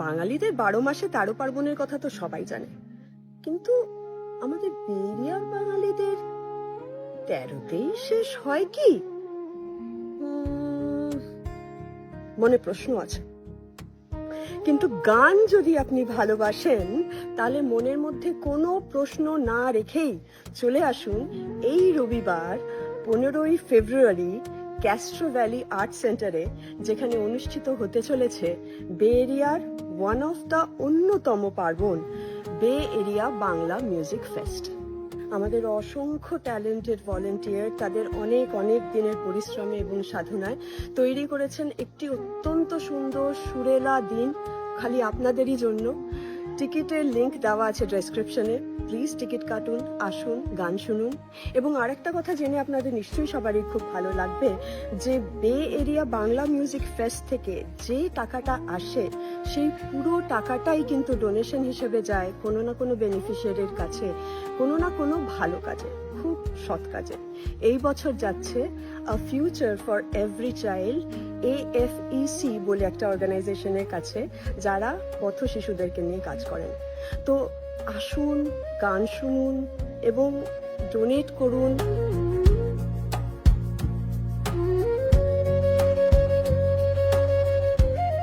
বাঙালিদের 12 মাসে 13 পার্বণের কথা তো সবাই জানে, কিন্তু আমাদের বেরিয়ার বাঙালিদের 13তেই শেষ হয় কি? মনে প্রশ্ন আছে, কিন্তু গান যদি আপনি ভালোবাসেন তাহলে মনের মধ্যে কোনো প্রশ্ন না রেখেই চলে আসুন এই রবিবার 15ই ফেব্রুয়ারি ক্যাস্ট্রো ভ্যালি আর্ট সেন্টারে, যেখানে অনুষ্ঠিত হতে চলেছে বে এরিয়ার ওয়ান অফ দ্য অন্যতম পার্বণ বে এরিয়া বাংলা মিউজিক ফেস্ট। আমাদের অসংখ্য ট্যালেন্টেড ভলেন্টিয়ার তাদের অনেক অনেক দিনের পরিশ্রমে এবং সাধনায় তৈরি করেছেন একটি অত্যন্ত সুন্দর সুরেলা দিন খালি আপনাদেরই জন্য। টিকিটের লিংক দেওয়া আছে ডেসক্রিপশনে, প্লিজ টিকিট কাটুন, আসুন, গান শুনুন। এবং আরেকটা কথা জেনে আপনাদের নিশ্চয়ই সবারই খুব ভালো লাগবে যে বে এরিয়া বাংলা মিউজিক ফেস্ট থেকে যে টাকাটা আসে সেই পুরো টাকাটাই কিন্তু ডোনেশন হিসেবে যায় কোনো না কোনো বেনিফিশিয়ারির কাছে, কোনো না কোনো ভালো কাজে, খুব সৎ কাজে। এই বছর যাচ্ছে a future for every child AFEC বলে একটা অর্গানাইজেশনের কাছে, যারা পথ শিশুদেরকে নিয়ে কাজ করেন। তো আসুন, গান শুনুন এবং ডোনেট করুন।